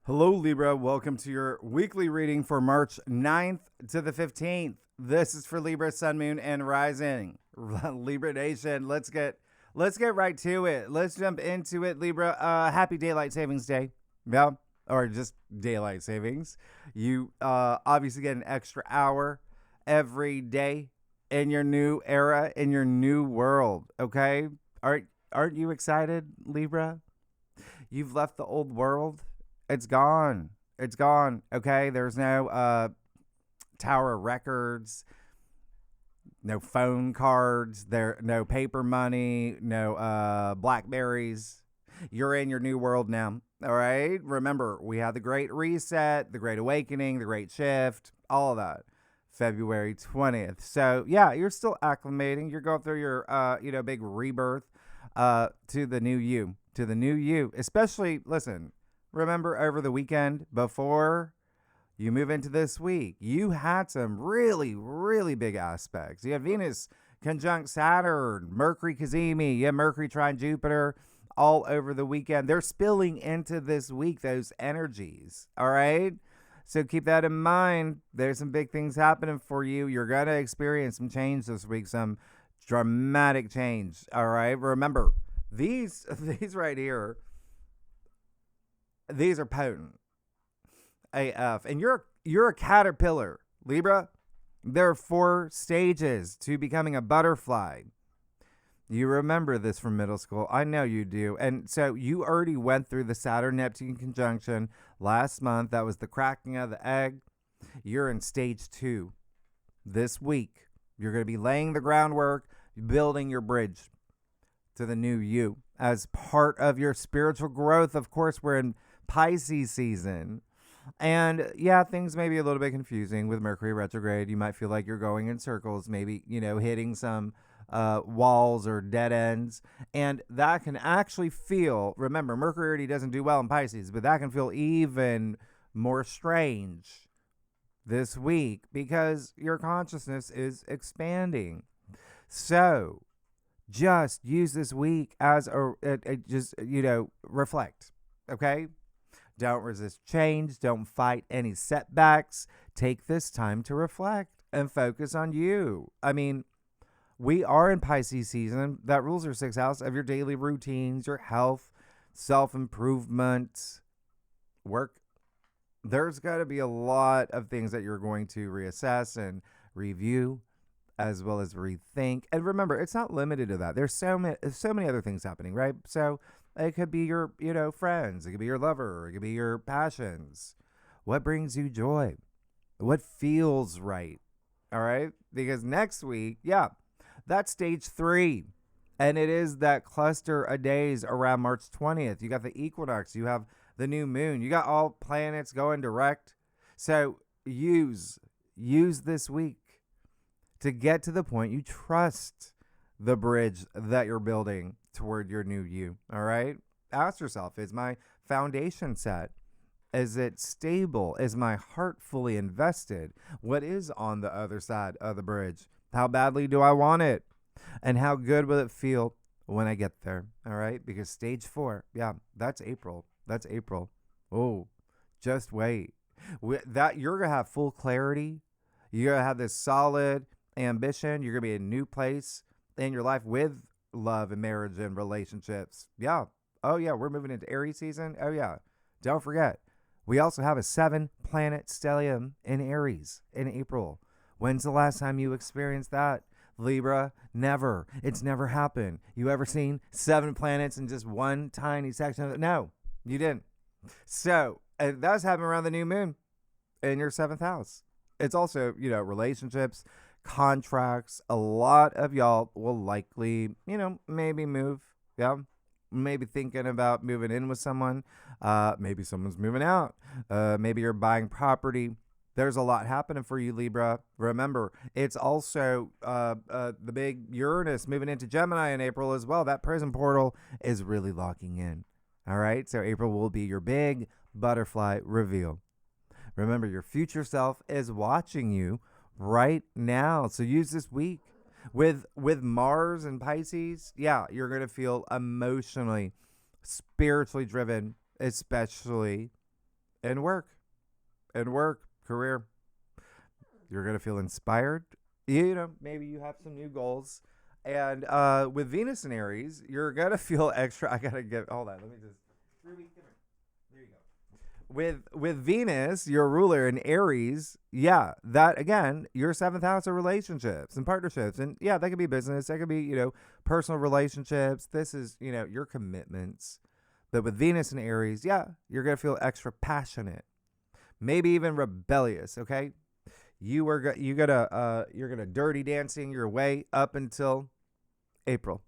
Hello, Libra. Welcome to your weekly reading for March 9th to the 15th. This is for Libra, Sun, Moon, and Rising. Libra Nation, let's get right to it. Let's jump into it, Libra. Happy Daylight Savings Day. Yeah, or just daylight savings. You obviously get an extra hour every day in your new era, in your new world. Okay, aren't you excited, Libra? You've left the old world. It's gone. It's gone. Okay. There's no Tower of Records, no phone cards, there no paper money, no Blackberries. You're in your new world now. All right. Remember, we had the Great Reset, the Great Awakening, the Great Shift, all of that. February 20th. So yeah, you're still acclimating. You're going through your big rebirth to the new you. To the new you. Especially, listen, remember over the weekend before you move into this week, you had some really, really big aspects. You had Venus conjunct Saturn, Mercury Cazimi, you had Mercury trine Jupiter all over the weekend. They're spilling into this week, those energies. All right. So keep that in mind. There's some big things happening for you. You're going to experience some change this week, some dramatic change. All right. Remember, these right here, these are potent AF. And you're a caterpillar, Libra. There are 4 stages to becoming a butterfly. You remember this from middle school. I know you do. And so you already went through the Saturn-Neptune conjunction last month. That was the cracking of the egg. You're in stage 2 this week. You're going to be laying the groundwork, building your bridge to the new you as part of your spiritual growth. Of course, we're in Pisces season. And yeah, things may be a little bit confusing with Mercury retrograde. You might feel like you're going in circles, maybe, hitting some walls or dead ends. And that can actually feel, remember, Mercury already doesn't do well in Pisces, but that can feel even more strange this week because your consciousness is expanding. So just use this week as reflect. Okay. Don't resist change. Don't fight any setbacks. Take this time to reflect and focus on you. I mean, we are in Pisces season. That rules your 6th house of your daily routines, your health, self-improvement, work. There's got to be a lot of things that you're going to reassess and review as well as rethink. And remember, it's not limited to that. There's so many other things happening, right? So it could be your, friends. It could be your lover. It could be your passions. What brings you joy? What feels right? All right. Because next week, yeah, that's stage 3. And it is that cluster of days around March 20th. You got the equinox. You have the new moon. You got all planets going direct. So use this week to get to the point you trust the bridge that you're building toward your new you. All right. Ask yourself, is my foundation set? Is it stable? Is my heart fully invested? What is on the other side of the bridge? How badly do I want it? And how good will it feel when I get there? All right. Because stage 4, yeah, that's April. That's April. Oh, just wait. That you're going to have full clarity. You're going to have this solid ambition. You're going to be in a new place in your life with love and marriage and relationships. Yeah. Oh, yeah. We're moving into Aries season. Oh, yeah. Don't forget, we also have a 7-planet stellium in Aries in April. When's the last time you experienced that, Libra? Never. It's never happened. You ever seen 7 planets in just one tiny section of it? No, you didn't. So that's happening around the new moon in your 7th house. It's also, relationships, contracts. A lot of y'all will likely, maybe move. Yeah. Maybe thinking about moving in with someone. Maybe someone's moving out. Maybe you're buying property. There's a lot happening for you, Libra. Remember, it's also the big Uranus moving into Gemini in April as well. That prison portal is really locking in. All right. So April will be your big butterfly reveal. Remember, your future self is watching you right now. So use this week with Mars and Pisces. Yeah, you're going to feel emotionally, spiritually driven, especially And work, career. You're going to feel inspired. You know, maybe you have some new goals. And with Venus and Aries, you're going to feel extra. I got to get, hold on. Let me just, Ruby, come here. There you go. With Venus, your ruler in Aries, yeah, that again, your seventh house of relationships and partnerships. And yeah, that could be business. That could be, personal relationships. This is, your commitments. But with Venus and Aries, yeah, you're going to feel extra passionate, maybe even rebellious, okay? You're gonna dirty dancing your way up until April.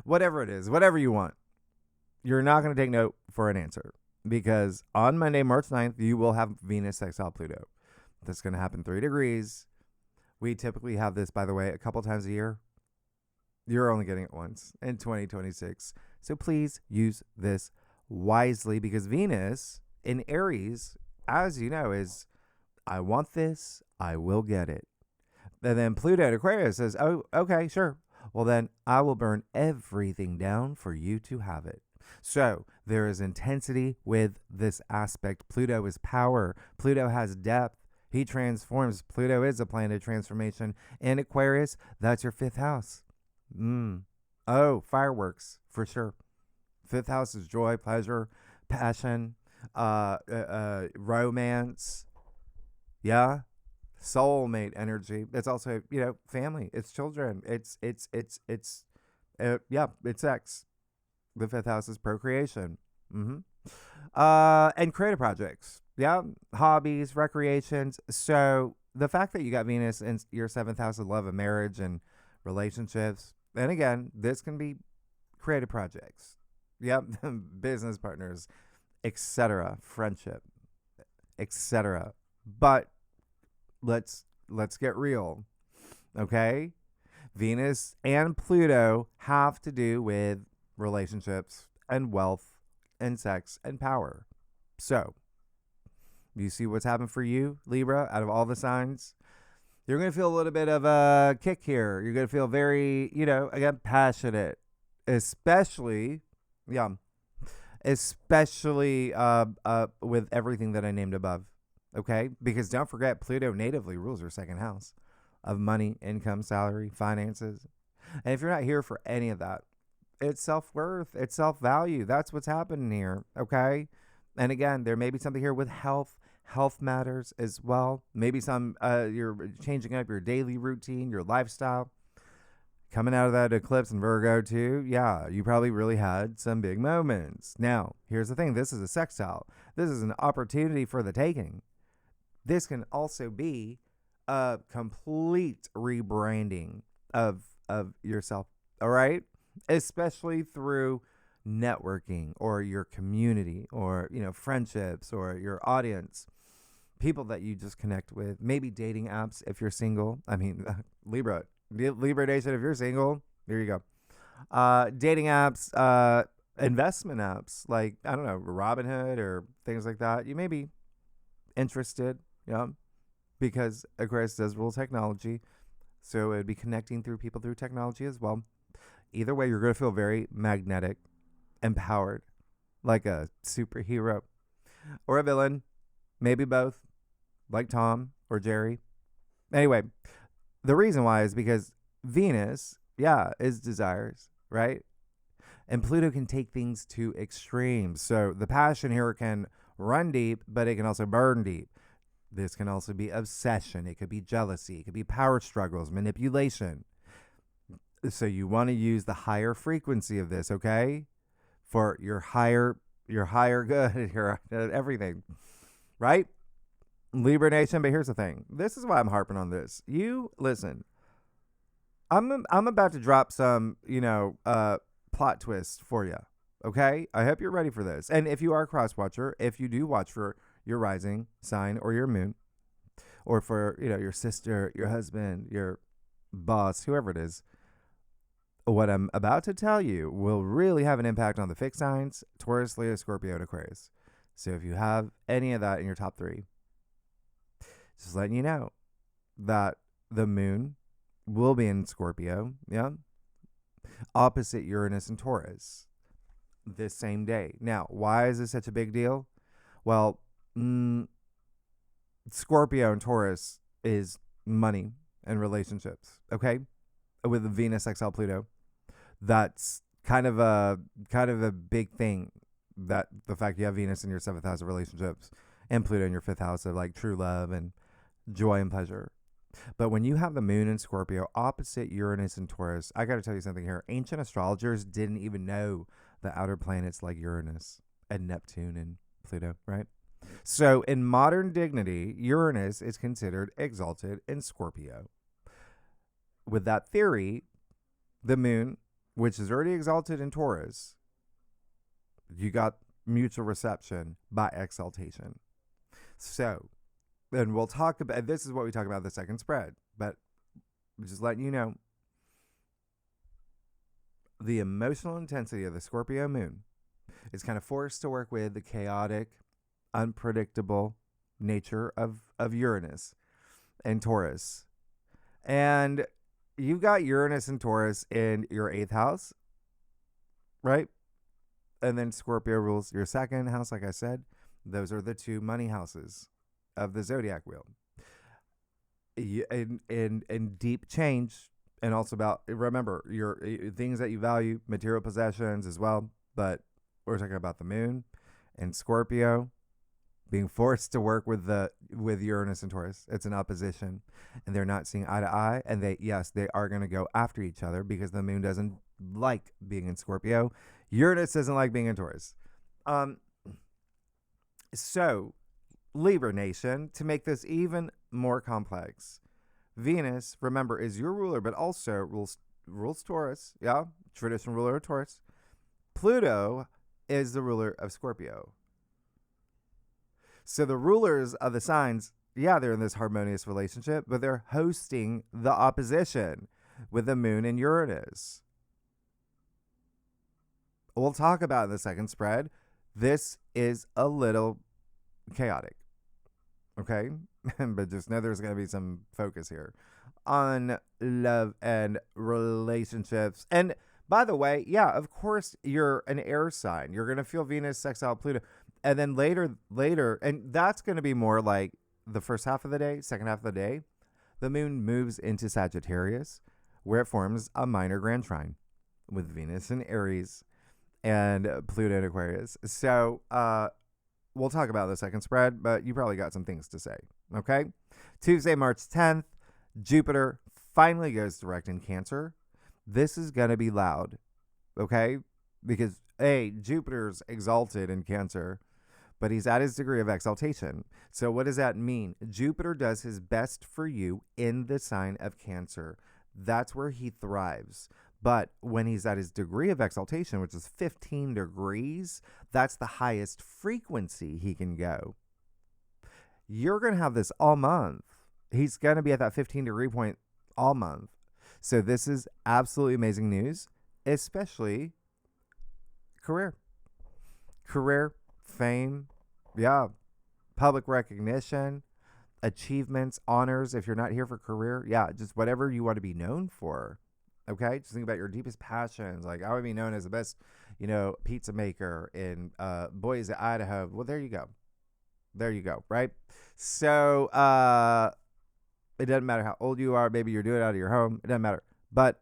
Whatever it is, whatever you want. You're not going to take no for an answer because on Monday, March 9th, you will have Venus sextile Pluto. That's going to happen 3 degrees. We typically have this, by the way, a couple times a year. You're only getting it once in 2026. So please use this wisely because Venus in Aries, as you know, is I want this, I will get it. And then Pluto in Aquarius says, oh, okay, sure. Well, then I will burn everything down for you to have it. So there is intensity with this aspect. Pluto is power. Pluto has depth. He transforms. Pluto is a planet of transformation. In Aquarius, that's your 5th house. Oh, fireworks, for sure. 5th house is joy, pleasure, passion, romance. Yeah. Soulmate energy. It's also, family. It's children. It's sex. The 5th house is procreation. And creative projects. Yeah. Hobbies, recreations. So the fact that you got Venus in your 7th house of love and marriage and relationships. And again, this can be creative projects. Yep. Business partners, etc. Friendship, etc. But let's get real. Okay? Venus and Pluto have to do with relationships and wealth and sex and power. So, you see what's happened for you, Libra, out of all the signs? You're going to feel a little bit of a kick here. You're going to feel very, again, passionate, especially with everything that I named above. Okay? Because don't forget, Pluto natively rules your 2nd house of money, income, salary, finances. And if you're not here for any of that, it's self-worth, it's self-value. That's what's happening here. Okay? And again, there may be something here with health. Health matters as well. Maybe you're changing up your daily routine, your lifestyle. Coming out of that eclipse in Virgo too, yeah, you probably really had some big moments. Now, here's the thing. This is a sextile. This is an opportunity for the taking. This can also be a complete rebranding of yourself, all right? Especially through networking or your community or, friendships or your audience. People that you just connect with, maybe dating apps if you're single. I mean, Libra Nation, if you're single, there you go. Dating apps, investment apps like, I don't know, Robinhood or things like that. You may be interested, because Aquarius does rule technology. So it would be connecting through people through technology as well. Either way, you're going to feel very magnetic, empowered, like a superhero or a villain, maybe both. Like Tom or Jerry. Anyway, the reason why is because Venus, is desires, right? And Pluto can take things to extremes. So the passion here can run deep, but it can also burn deep. This can also be obsession. It could be jealousy. It could be power struggles, manipulation. So you want to use the higher frequency of this, okay? For your higher good, your everything, right? Libra Nation, but here's the thing. This is why I'm harping on this. You listen. I'm about to drop some, plot twists for you. Okay? I hope you're ready for this. And if you are a cross watcher, if you do watch for your rising sign or your moon, or for, your sister, your husband, your boss, whoever it is, what I'm about to tell you will really have an impact on the fixed signs, Taurus, Leo, Scorpio, and Aquarius. So if you have any of that in your top 3, just letting you know that the moon will be in Scorpio, opposite Uranus and Taurus this same day. Now, why is this such a big deal? Well, Scorpio and Taurus is money and relationships. Okay, with Venus sextile Pluto, that's kind of a big thing. That the fact you have Venus in your seventh house of relationships and Pluto in your fifth house of like true love and joy and pleasure. But when you have the moon in Scorpio opposite Uranus and Taurus, I got to tell you something here. Ancient astrologers didn't even know the outer planets like Uranus and Neptune and Pluto, right? So in modern dignity, Uranus is considered exalted in Scorpio. With that theory, the moon, which is already exalted in Taurus, you got mutual reception by exaltation. So, and we'll talk about this is what we talk about the second spread, but just letting you know the emotional intensity of the Scorpio moon is kind of forced to work with the chaotic, unpredictable nature of Uranus and Taurus. And you've got Uranus and Taurus in your eighth house, right? And then Scorpio rules your second house, like I said. Those are the two money houses of the zodiac wheel. In deep change, and also about, remember, your things that you value, material possessions as well. But we're talking about the moon and Scorpio being forced to work with Uranus and Taurus. It's an opposition, and they're not seeing eye to eye. And they are going to go after each other because the moon doesn't like being in Scorpio. Uranus doesn't like being in Taurus. So Libra Nation, to make this even more complex, Venus, remember, is your ruler, but also rules Taurus. Yeah, traditional ruler of Taurus. Pluto is the ruler of Scorpio. So the rulers of the signs, yeah, they're in this harmonious relationship, but they're hosting the opposition with the moon and Uranus. We'll talk about in the second spread. This is a little chaotic. Okay? But just know there's going to be some focus here on love and relationships. And by the way, yeah, of course, you're an air sign. You're going to feel Venus sextile Pluto. And then later, and that's going to be more like the first half of the day, second half of the day, the moon moves into Sagittarius, where it forms a minor grand trine with Venus in Aries and Pluto in Aquarius. So we'll talk about the second spread, but you probably got some things to say, okay? Tuesday, March 10th, Jupiter finally goes direct in Cancer. This is going to be loud, okay? Because, Jupiter's exalted in Cancer, but he's at his degree of exaltation. So what does that mean? Jupiter does his best for you in the sign of Cancer. That's where he thrives. But when he's at his degree of exaltation, which is 15 degrees, that's the highest frequency he can go. You're going to have this all month. He's going to be at that 15-degree point all month. So this is absolutely amazing news, especially career, fame, yeah, public recognition, achievements, honors. If you're not here for career, yeah, just whatever you want to be known for. Okay, just think about your deepest passions. Like, I would be known as the best, pizza maker in Boise, Idaho. Well, there you go, right? So it doesn't matter how old you are. Maybe you're doing it out of your home. It doesn't matter. But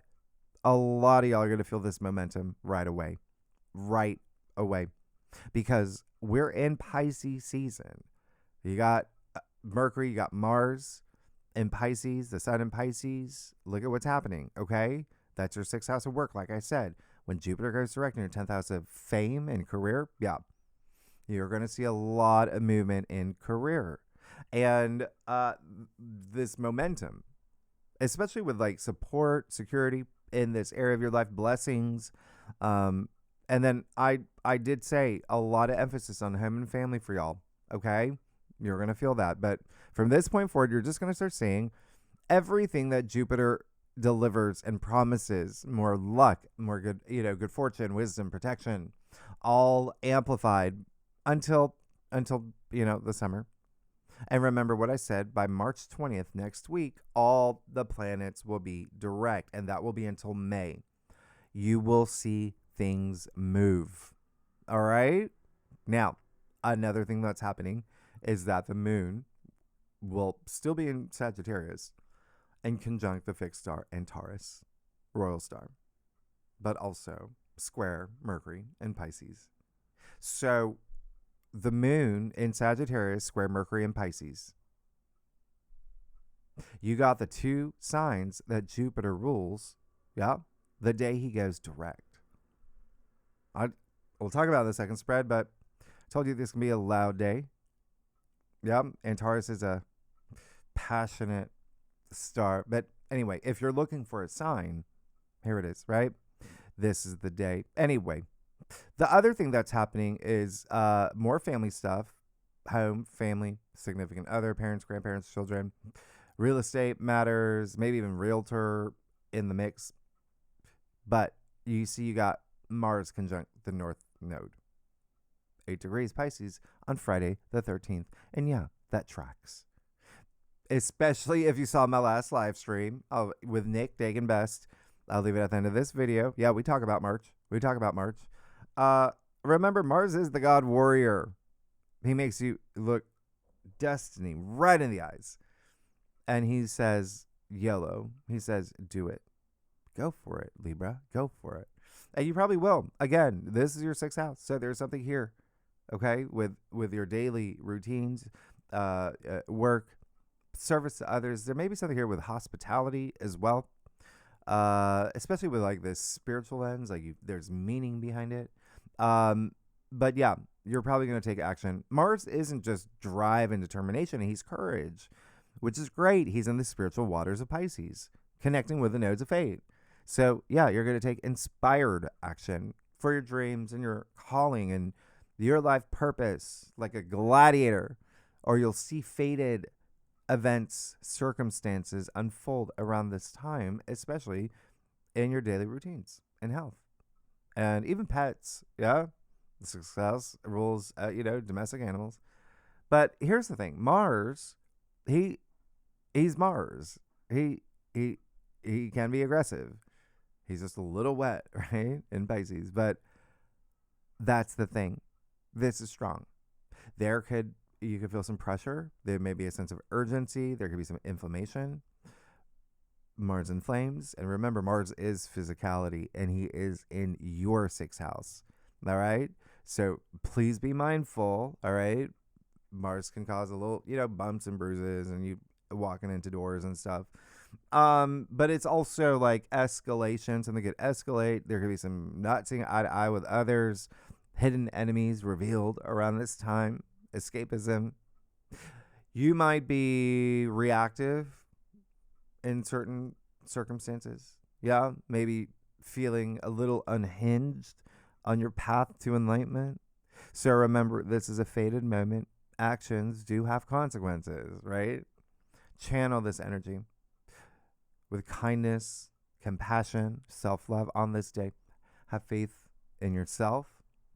a lot of y'all are going to feel this momentum right away, because we're in Pisces season. You got Mercury, you got Mars in Pisces, the sun in Pisces. Look at what's happening, okay? That's your sixth house of work, like I said. When Jupiter goes direct in your 10th house of fame and career, yeah, you're going to see a lot of movement in career. And this momentum, especially with like support, security in this area of your life, blessings. And then I did say a lot of emphasis on home and family for y'all, okay? You're going to feel that. But from this point forward, you're just going to start seeing everything that Jupiter delivers and promises, more luck, more good, good fortune, wisdom, protection, all amplified until the summer. And remember what I said, by March 20th, next week, all the planets will be direct, and that will be until May. You will see things move. All right? Now, Another thing that's happening is that the moon will still be in Sagittarius and conjunct the fixed star Antares, royal star, but also square Mercury and Pisces. So the moon in Sagittarius square Mercury and Pisces. You got the two signs that Jupiter rules, yeah, the day he goes direct. We'll talk about the second spread, but I told you this can be a loud day. Yeah, Antares is a passionate star. But anyway, if you're looking for a sign, here it is, right? This is the day. Anyway, the other thing that's happening is more family stuff, home, family, significant other, parents, grandparents, children, real estate matters, maybe even realtor in the mix. But you see you got Mars conjunct the North Node. 8 degrees Pisces on Friday the 13th. And yeah, that tracks. Especially if you saw my last live stream with Nick, Dagan Best. I'll leave it at the end of this video. Yeah, we talk about March. Remember, Mars is the god warrior. He makes you look destiny right in the eyes. And he says, YOLO. He says, do it. Go for it, Libra. Go for it. And you probably will. Again, this is your sixth house. So there's something here, okay, with your daily routines, work, service to others. There may be something here with hospitality as well, especially with like this spiritual lens. Like there's meaning behind it. But yeah, you're probably going to take action. Mars isn't just drive and determination. He's courage, which is great. He's in the spiritual waters of Pisces, connecting with the nodes of fate. So yeah, you're going to take inspired action for your dreams and your calling and your life purpose, like a gladiator, or you'll see fated events, circumstances unfold around this time, especially in your daily routines and health and even pets. Yeah. The success rules, domestic animals. But here's the thing. Mars, he's Mars. He can be aggressive. He's just a little wet, right? In Pisces. But that's the thing. This is strong. You could feel some pressure. There may be a sense of urgency. There could be some inflammation. Mars inflames. And remember, Mars is physicality, and he is in your sixth house. All right? So please be mindful. All right? Mars can cause a little, bumps and bruises, and you walking into doors and stuff. But it's also like escalation. Something could escalate. There could be some not seeing eye to eye with others. Hidden enemies revealed around this time. Escapism. You might be reactive in certain circumstances. Yeah, maybe feeling a little unhinged on your path to enlightenment. So remember, this is a fated moment. Actions do have consequences, right? Channel this energy with kindness, compassion, self-love on this day. Have faith in yourself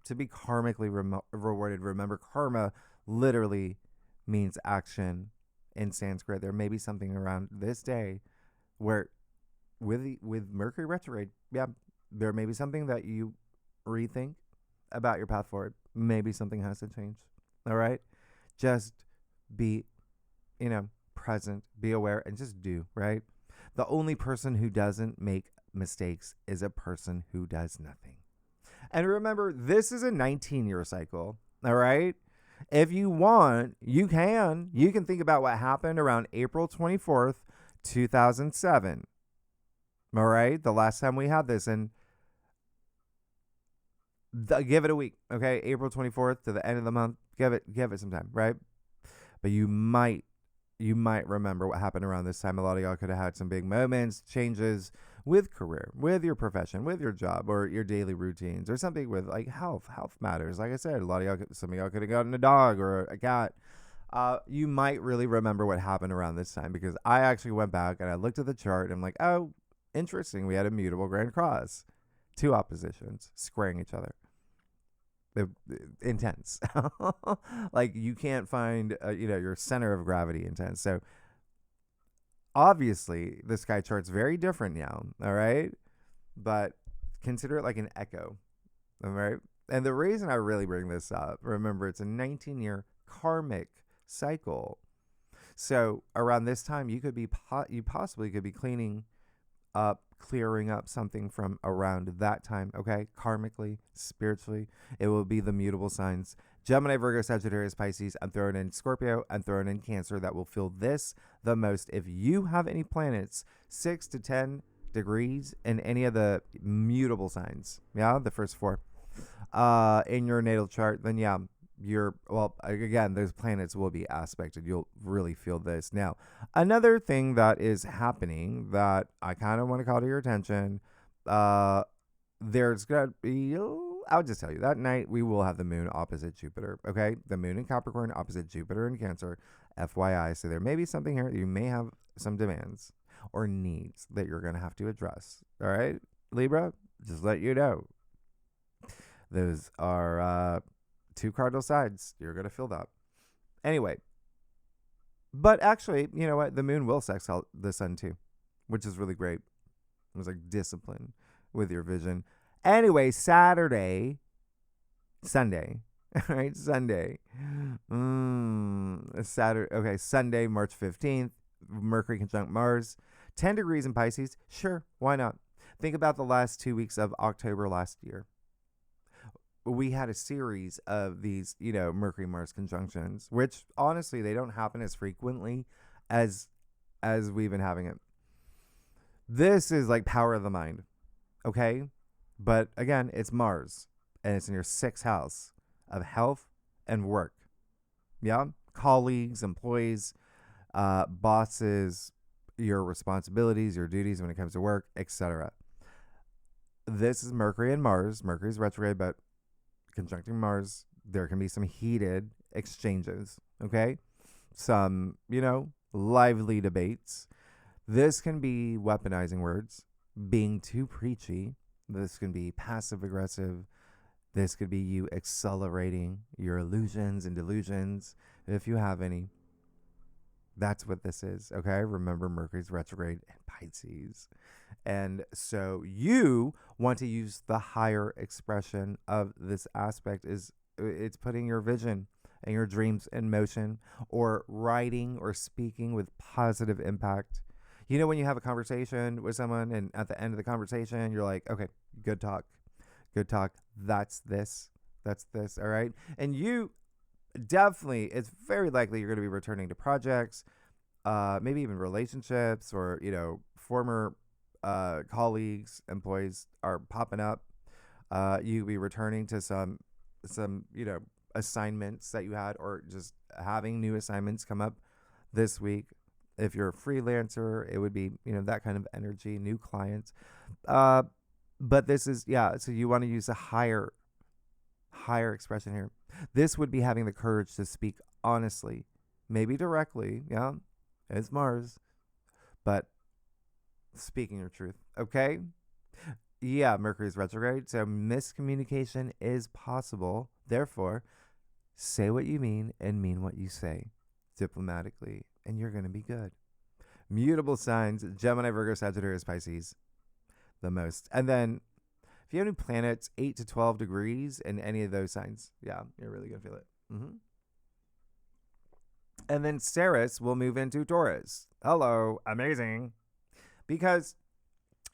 to be karmically rewarded. Remember, karma literally means action in Sanskrit. There may be something around this day where with Mercury retrograde, yeah, there may be something that you rethink about your path forward. Maybe something has to change. All right? Just be, present, be aware, and just do, right? The only person who doesn't make mistakes is a person who does nothing. And remember, this is a 19-year cycle, all right? If you want, you can think about what happened around April 24th, 2007. All right? The last time we had this, and give it a week, okay? April 24th to the end of the month. Give it some time, right? But you might remember what happened around this time. A lot of y'all could have had some big moments, changes with career, with your profession, with your job, or your daily routines, or something with like health. Health matters. Like I said, some of y'all could have gotten a dog or a cat. You might really remember what happened around this time, because I actually went back and I looked at the chart and I'm like, oh, interesting. We had a mutable grand cross, two oppositions squaring each other. Intense. Like you can't find your center of gravity intense. So obviously the sky chart's very different now, all right? But consider it like an echo, all right? And the reason I really bring this up, remember, it's a 19-year karmic cycle. So around this time, you possibly could be clearing up something from around that time, okay? Karmically, spiritually, it will be the mutable signs. Gemini, Virgo, Sagittarius, Pisces. I'm throwing in Scorpio. I'm throwing in Cancer. That will feel this the most. If you have any planets 6 to 10 degrees in any of the mutable signs, yeah, the first four, in your natal chart, then yeah, again, those planets will be aspected. You'll really feel this. Now, another thing that is happening that I kind of want to call to your attention, there's going to be, I'll just tell you, that night we will have the moon opposite Jupiter, okay? The moon in Capricorn opposite Jupiter in Cancer, FYI. So there may be something here. You may have some demands or needs that you're going to have to address, all right? Libra, just let you know. Those are two cardinal sides. You're going to feel that. Anyway, but actually, you know what? The moon will sextile the sun too, which is really great. It was like discipline with your vision. Anyway, Sunday, right? Sunday. Saturday. Okay, Sunday, March 15th, Mercury conjunct Mars. 10 degrees in Pisces. Sure, why not? Think about the last 2 weeks of October last year. We had a series of these, Mercury Mars conjunctions, which honestly they don't happen as frequently as we've been having it. This is like power of the mind, okay? But again, it's Mars, and it's in your 6th house of health and work. Yeah, colleagues, employees, bosses, your responsibilities, your duties when it comes to work, etc. This is Mercury and Mars. Mercury's retrograde, but conjuncting Mars, there can be some heated exchanges, okay? Some, lively debates. This can be weaponizing words, being too preachy. This can be passive aggressive. This could be you accelerating your illusions and delusions, if you have any. That's what this is, okay? Remember, Mercury's retrograde in Pisces. And so you want to use the higher expression of this aspect. It's putting your vision and your dreams in motion, or writing or speaking with positive impact. When you have a conversation with someone and at the end of the conversation, you're like, okay, good talk. That's this. All right. And you definitely, it's very likely you're going to be returning to projects, maybe even relationships, or, former colleagues, employees are popping up. You'll be returning to some, assignments that you had, or just having new assignments come up this week. If you're a freelancer, it would be, that kind of energy, new clients. But this is, so you want to use a higher expression here. This would be having the courage to speak honestly, maybe directly. Yeah, it's Mars, but speaking your truth. Okay. Yeah, Mercury's retrograde, so miscommunication is possible. Therefore, say what you mean and mean what you say diplomatically, and you're going to be good. Mutable signs, Gemini, Virgo, Sagittarius, Pisces, the most. And then if you have any planets 8 to 12 degrees in any of those signs, yeah, you're really going to feel it. And then Ceres will move into Taurus. Hello, amazing.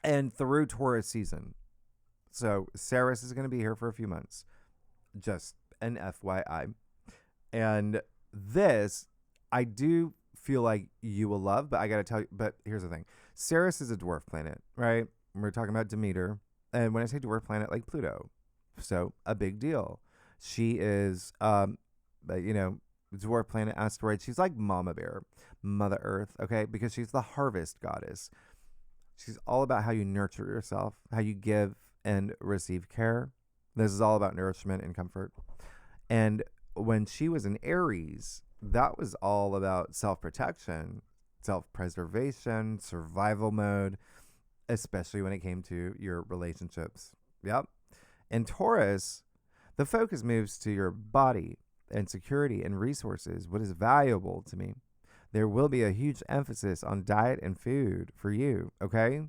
And through Taurus season. So Ceres is going to be here for a few months. Just an FYI. And this, I do feel like you will love, but I got to tell you, but here's the thing. Ceres is a dwarf planet, right? We're talking about Demeter. And when I say dwarf planet, like Pluto. So a big deal. She is, dwarf planet asteroid. She's like Mama Bear, Mother Earth, okay? Because she's the harvest goddess. She's all about how you nurture yourself, how you give and receive care. This is all about nourishment and comfort. And when she was in Aries, that was all about self-protection, self-preservation, survival mode, especially when it came to your relationships. Yep. In Taurus, the focus moves to your body and security and resources, what is valuable to me. There will be a huge emphasis on diet and food for you, okay?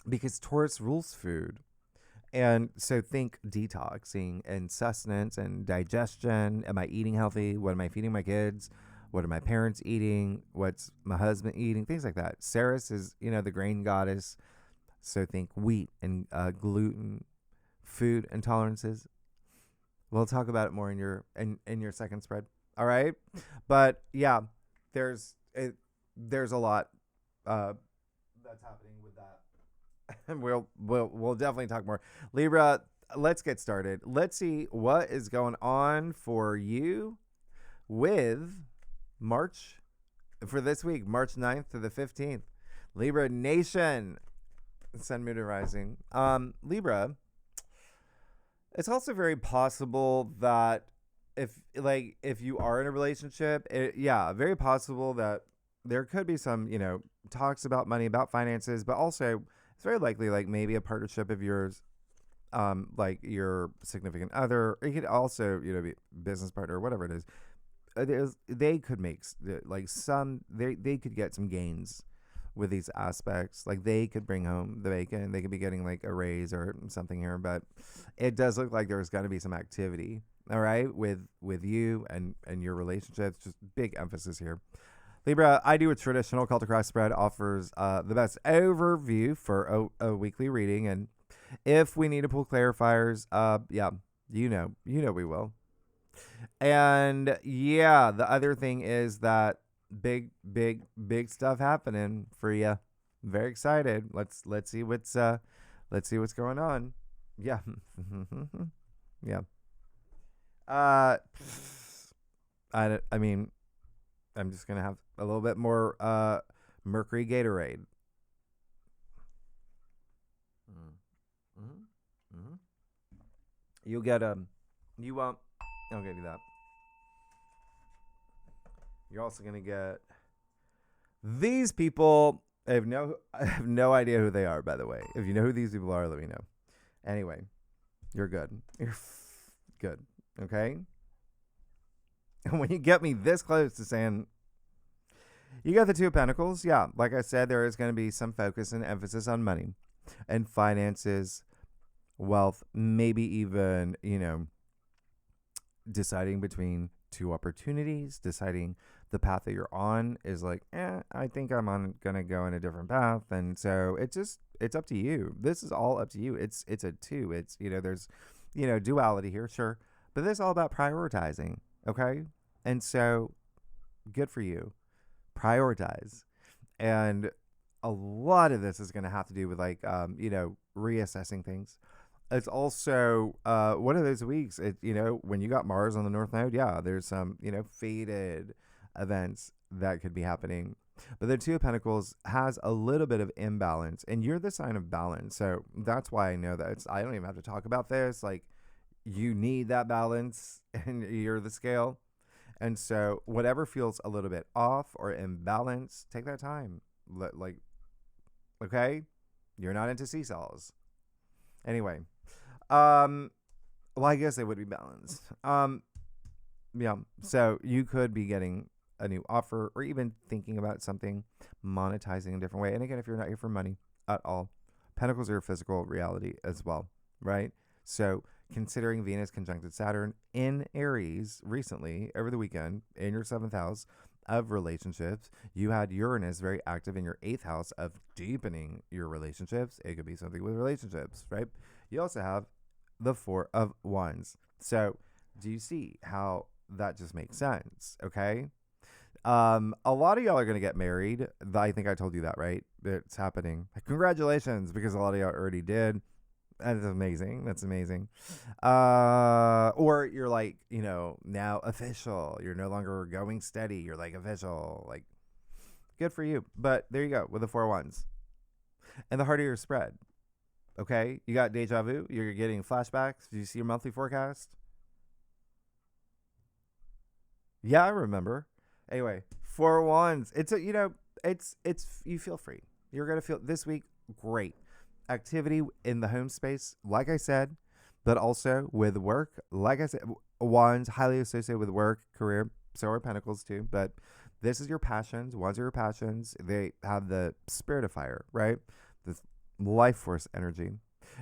Because Taurus rules food. And so think detoxing and sustenance and digestion. Am I eating healthy? What am I feeding my kids? What are my parents eating? What's my husband eating? Things like that. Ceres is, the grain goddess. So think wheat and gluten, food intolerances. We'll talk about it more in your second spread. All right, but yeah, there's a lot that's happening with that, and we'll definitely talk more. Libra, let's get started. Let's see what is going on for you with March for this week, March 9th to the 15th. Libra Nation, Sun, Moon, and Rising. Libra, it's also very possible that if you are in a relationship, very possible that there could be some, talks about money, about finances, but also it's very likely like maybe a partnership of yours, like your significant other. It could also, be business partner or whatever it is. They could make they could get some gains with these aspects. Like they could bring home the bacon. They could be getting like a raise or something here, but it does look like there's going to be some activity. All right, with you and your relationships. Just big emphasis here. Libra, I do a traditional Celtic Cross spread, offers the best overview for a weekly reading, and if we need to pull clarifiers, we will. And yeah, the other thing is that big stuff happening for you. Very excited. Let's see what's going on. Yeah. Yeah. I mean, I'm just gonna have a little bit more Mercury Gatorade. You'll get you won't. I'll give you that. You're also gonna get these people. I have no idea who they are, by the way. If you know who these people are, let me know. Anyway, you're good. You're good. Okay. And when you get me this close to saying you got the Two of Pentacles, yeah, like I said, there is going to be some focus and emphasis on money and finances, wealth, maybe even, deciding between two opportunities, deciding the path that you're on is like, I think I'm going to go in a different path. And so it's up to you. This is all up to you. It's a two. It's, there's, duality here. Sure. But this is all about prioritizing, okay? And so, good for you. Prioritize. And a lot of this is going to have to do with, reassessing things. It's also one of those weeks, when you got Mars on the North Node, there's some, fated events that could be happening. But the Two of Pentacles has a little bit of imbalance, and you're the sign of balance. So that's why I know that I don't even have to talk about this. Like, you need that balance and you're the scale. And so whatever feels a little bit off or imbalanced, take that time. Okay, you're not into seesaws. Anyway, well, I guess they would be balanced. Yeah, so you could be getting a new offer or even thinking about something, monetizing in a different way. And again, if you're not here for money at all, Pentacles are a physical reality as well, right? So considering Venus conjuncted Saturn in Aries recently, over the weekend, in your 7th house of relationships, you had Uranus very active in your 8th house of deepening your relationships. It could be something with relationships, right? You also have the Four of Wands. So do you see how that just makes sense? Okay. A lot of y'all are going to get married. I think I told you that, right? It's happening. Congratulations, because a lot of y'all already did. That's amazing. That's amazing. Or you're like, now official. You're no longer going steady. You're like official. Like, good for you. But there you go with the 4 Wands. And the heart of your spread. Okay? You got deja vu. You're getting flashbacks. Do you see your monthly forecast? Yeah, I remember. Anyway, 4 Wands. It's you feel free. You're going to feel this week great. Activity in the home space, like I said, but also with work. Like I said, Wands highly associated with work, career. So are Pentacles too. But this is your passions. Wands are your passions. They have the spirit of fire, right? This life force energy.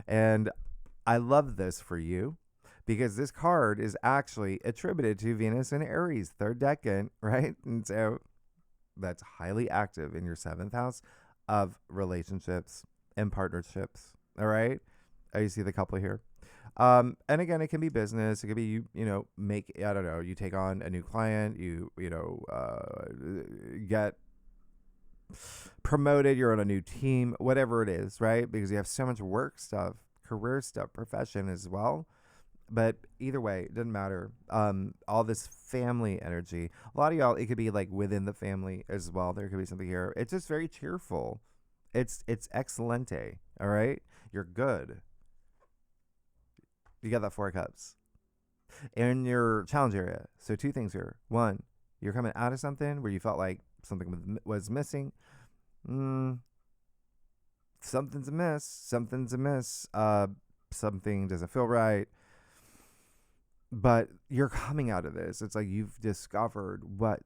And I love this for you because this card is actually attributed to Venus and Aries, third decan, right? And so that's highly active in your seventh house of relationships and partnerships. All right. You see the couple here. And again, it can be business. It could be you know, I don't know, you take on a new client, get promoted, you're on a new team, whatever it is, right? Because you have so much work stuff, career stuff, profession as well. But either way, it doesn't matter. All this family energy. A lot of y'all, it could be like within the family as well. There could be something here. It's just very cheerful. It's excelente. All right, you're good. You got that 4 of Cups in your challenge area. So 2 things here. One, you're coming out of something where you felt like something was missing. Something's amiss. Something's amiss. Something doesn't feel right. But you're coming out of this. It's like you've discovered what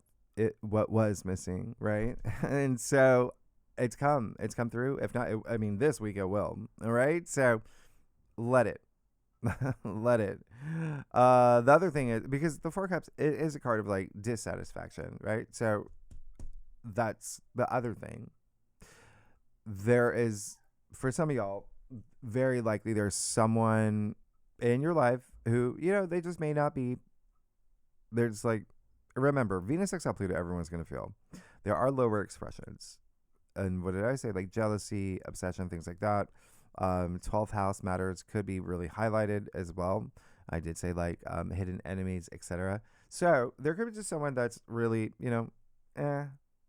was missing, right? And so it's come through. If not, I mean, this week it will. All right. So let it. Let it. The other thing is, because the 4 of Cups, it is a card of like dissatisfaction, right? So that's the other thing. There is, for some of y'all, very likely there's someone in your life who, you know, they just may not be. There's like, remember, Venus sextile Pluto, everyone's going to feel. There are lower expressions. And what did I say? Like jealousy, obsession, things like that. 12th house matters could be really highlighted as well. I did say like hidden enemies, etc. So there could be just someone that's really, you know,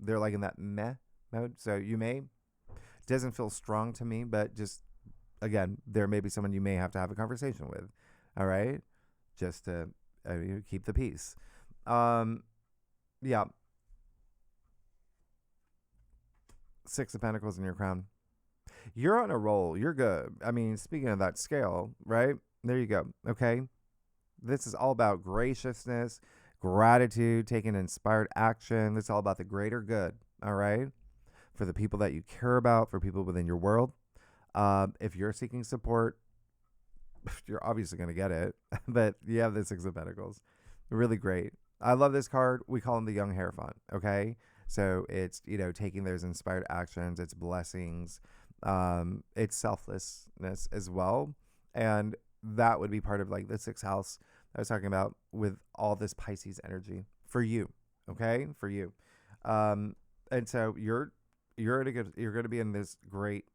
they're like in that meh mode. So you may, doesn't feel strong to me, but just, again, there may be someone you may have to have a conversation with. All right. Just to keep the peace. Yeah. 6 of Pentacles in your crown. You're on a roll. You're good. I mean, speaking of that scale, right? There you go. Okay. This is all about graciousness, gratitude, taking inspired action. It's all about the greater good. All right. For the people that you care about, for people within your world. If you're seeking support, you're obviously going to get it. But you have the 6 of Pentacles. Really great. I love this card. We call him the young Hierophant. Okay. So it's, you know, taking those inspired actions, it's blessings, it's selflessness as well. And that would be part of like the 6th house I was talking about with all this Pisces energy for you. Okay. For you. And so you're going to be in this great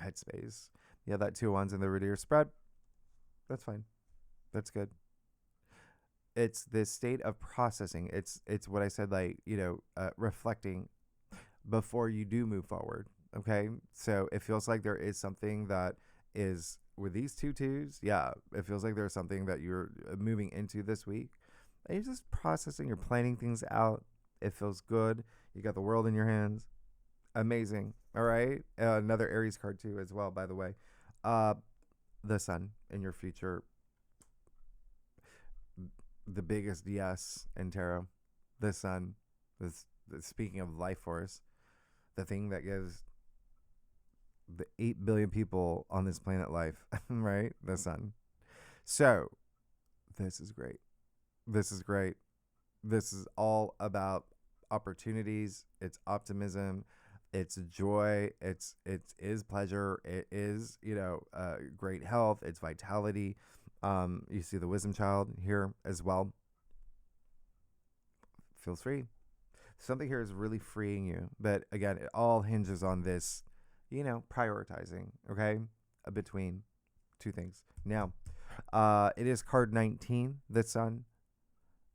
headspace. Yeah. That 2 of Wands in the root of your spread. That's fine. That's good. It's this state of processing. It's what I said, like, you know, reflecting before you do move forward. Okay. So it feels like there is something that is with these 2 twos. Yeah. It feels like there's something that you're moving into this week. And you're just processing, you're planning things out. It feels good. You got the world in your hands. Amazing. All right. Another Aries card too, as well, by the way. The sun in your future. The biggest yes in tarot. The sun. Speaking of life force, the thing that gives the 8 billion people on this planet life, right? The sun. So this is great. This is great. This is all about opportunities. It's optimism. It's joy. It is pleasure. It is, you know, great health. It's vitality. You see the wisdom child here as well. Feels free. Something here is really freeing you. But again, it all hinges on this, you know, prioritizing, okay, between 2 things. Now, it is card 19, the sun.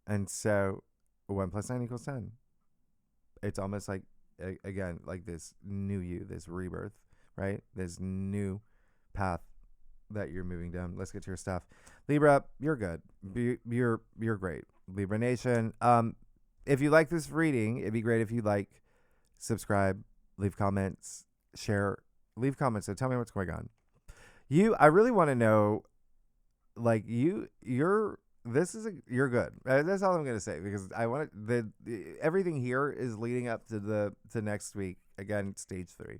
And so 1 + 9 = 10. It's almost like, again, like this new you, this rebirth, right? This new path that you're moving down. Let's get to your stuff. Libra, you're good. You're great. Libra Nation. If you like this reading, it'd be great if you like, subscribe, leave comments, share, leave comments. So tell me what's going on. I really want to know, like, you're good. That's all I'm going to say, because I want everything here is leading up to next week. Again, stage 3.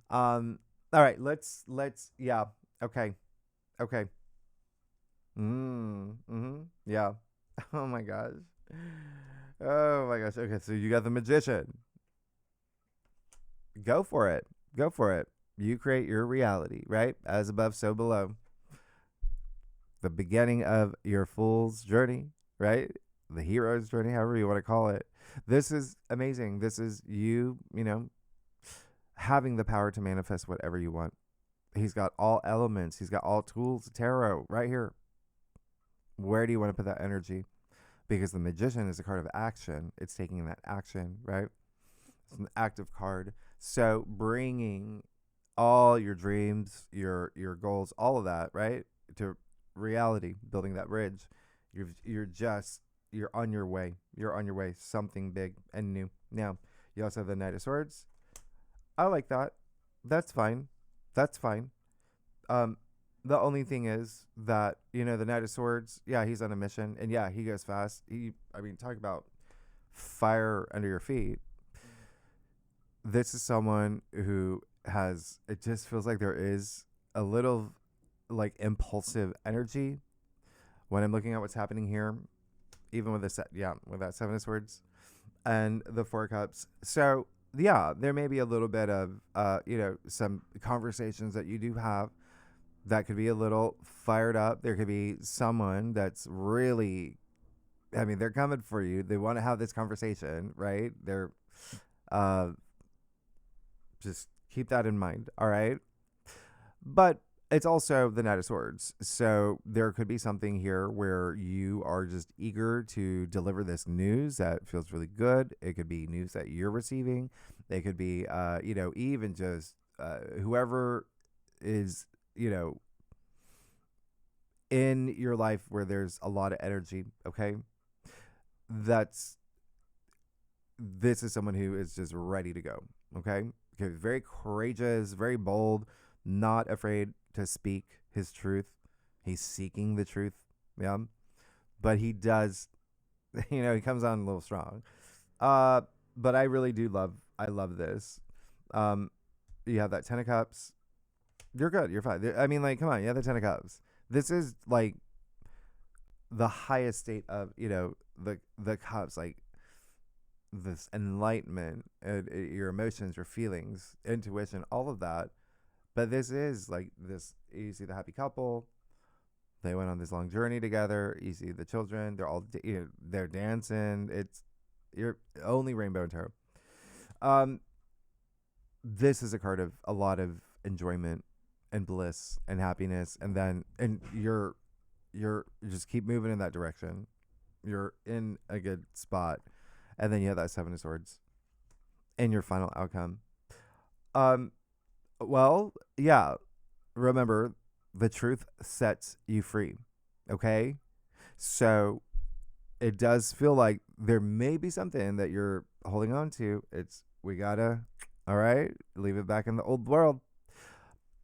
All right, let's yeah. Okay. Okay. Yeah. Oh my gosh. Oh my gosh. Okay, so you got the magician. Go for it. Go for it. You create your reality, right? As above, so below. The beginning of your fool's journey, right? The hero's journey, however you want to call it. This is amazing. This is you, having the power to manifest whatever you want. He's got all elements, he's got all tools, tarot right here. Where do you want to put that energy? Because the magician is a card of action. It's taking that action, right? It's an active card. So bringing all your dreams, your goals, all of that, right, to reality, building that bridge. You're on your way. You're on your way. Something big and new. Now, you also have the Knight of Swords. I like that. That's fine. That's fine. Um, the only thing is that the Knight of Swords. Yeah, he's on a mission, and yeah, he goes fast. Talk about fire under your feet. This is someone who has. It just feels like there is a little like impulsive energy when I'm looking at what's happening here, even with with that Seven of Swords and the Four of Cups. So yeah, there may be a little bit of some conversations that you do have that could be a little fired up. There could be someone that's really, they're coming for you. They want to have this conversation, right? They're uh just keep that in mind, all right? But it's also the Knight of Swords. So there could be something here where you are just eager to deliver this news that feels really good. It could be news that you're receiving. It could be, even just whoever is, in your life where there's a lot of energy. Okay. This is someone who is just ready to go. Okay. Very courageous, very bold, not afraid to speak his truth. He's seeking the truth. Yeah. But he does, he comes on a little strong. But I love this. You have that 10 of Cups. You're good. You're fine. Come on. You have the 10 of Cups. This is like the highest state of, the cups, like this enlightenment, your emotions, your feelings, intuition, all of that. But this is like this. You see the happy couple. They went on this long journey together. You see the children. They're all they're dancing. It's your only rainbow in tarot. This is a card of a lot of enjoyment and bliss and happiness, and you're just keep moving in that direction. You're in a good spot, and then you have that Seven of Swords and your final outcome. Well, yeah. Remember, the truth sets you free. Okay, so it does feel like there may be something that you're holding on to. We gotta, all right, leave it back in the old world.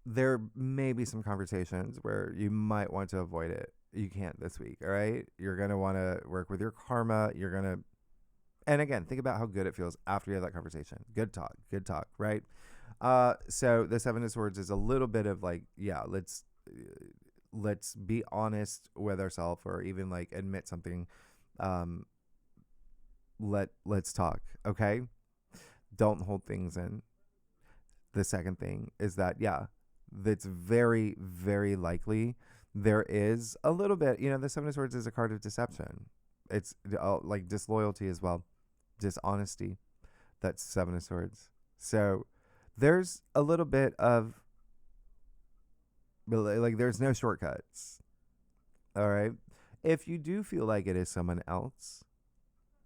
There may be some conversations where you might want to avoid it. You can't this week, all right? You're going to want to work with your karma. And again, think about how good it feels after you have that conversation. Good talk, right? So the Seven of Swords is a little bit of like, yeah, let's be honest with ourselves, or even like admit something. Let's talk, okay? Don't hold things in. The second thing is that, yeah, that's very, very likely there is a little bit, the Seven of Swords is a card of deception. It's like disloyalty as well, dishonesty. That's Seven of Swords. So there's a little bit of, like, there's no shortcuts. All right. If you do feel like it is someone else,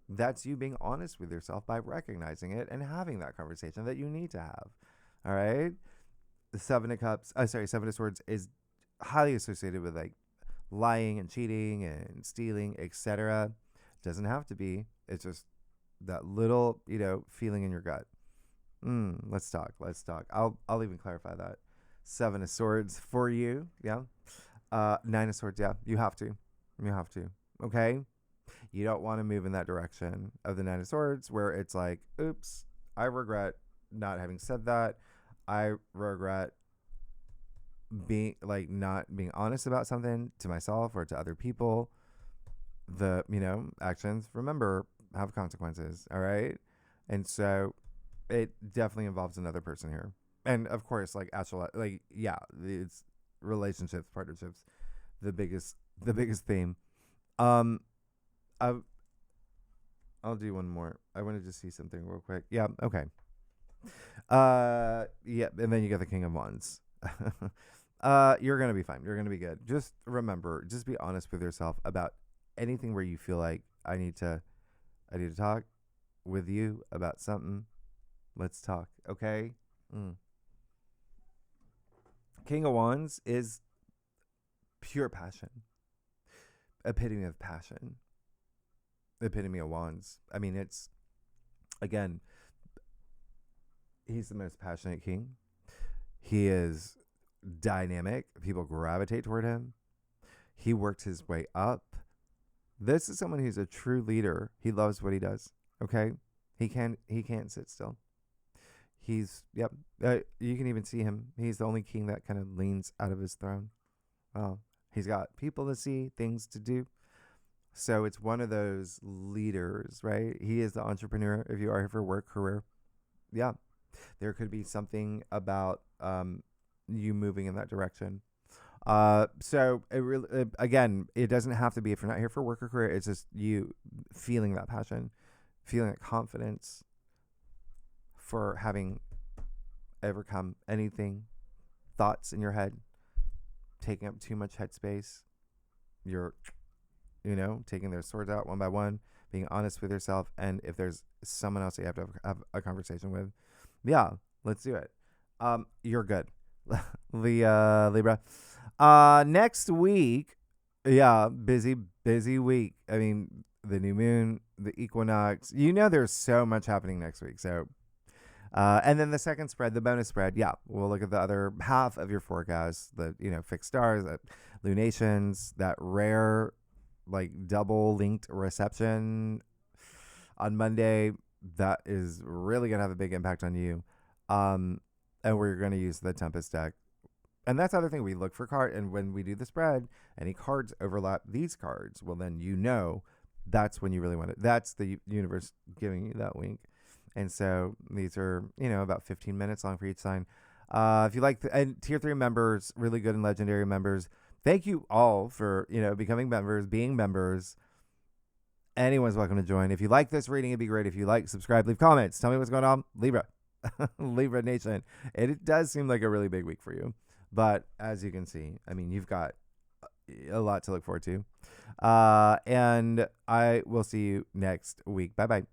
that's you being honest with yourself by recognizing it and having that conversation that you need to have. All right. The Seven of Swords is highly associated with like lying and cheating and stealing, etc. Doesn't have to be. It's just that little, feeling in your gut. Let's talk. I'll even clarify that. Seven of Swords for you. Yeah. Nine of Swords. Yeah. You have to. Okay. You don't want to move in that direction of the Nine of Swords where it's like, oops, I regret not having said that. I regret being like not being honest about something to myself or to other people, the actions, remember, have consequences. All right. And so it definitely involves another person here. And of course, like actual, like, yeah, it's relationships, partnerships, the biggest theme. um I, I'll do one more. I wanted to see something real quick. Yeah, okay. Yeah, and then you get the King of Wands. You're gonna be fine. You're gonna be good. Just remember, just be honest with yourself about anything where you feel like I need to talk with you about something. Let's talk, okay? Mm. King of Wands is pure passion, epitome of passion, epitome of wands. I mean, it's, again, he's the most passionate king. He is dynamic. People gravitate toward him. He worked his way up. This is someone who's a true leader. He loves what he does. Okay, he can't sit still. He's, yep. You can even see him. He's the only king that kind of leans out of his throne. Oh, he's got people to see, things to do. So it's one of those leaders, right? He is the entrepreneur. If you are here for work, career, yeah, there could be something about you moving in that direction. So it really, again, it doesn't have to be, if you're not here for work or career, it's just you feeling that passion, feeling that confidence for having overcome anything, thoughts in your head taking up too much headspace. You're, taking their swords out one by one, being honest with yourself, and if there's someone else that you have a conversation with, yeah, let's do it. You're good. The Libra. Next week, yeah, busy week. I mean, the new moon, the equinox. There's so much happening next week. So, and then the second spread, the bonus spread. Yeah, we'll look at the other half of your forecast. The fixed stars, lunations, that rare, like double linked reception on Monday. That is really gonna have a big impact on you. And we're gonna use the Tempest deck. And that's the other thing. We look for card, and when we do the spread, any cards overlap these cards. Well, then that's when you really want it. That's the universe giving you that wink. And so these are about 15 minutes long for each sign. If you like, and tier 3 members, really good and legendary members. Thank you all for becoming members, being members. Anyone's welcome to join. If you like this reading, it'd be great if you like, subscribe, leave comments, tell me what's going on, Libra. Libra Nation. It does seem like a really big week for you. But as you can see, I mean, you've got a lot to look forward to. And I will see you next week. Bye-bye.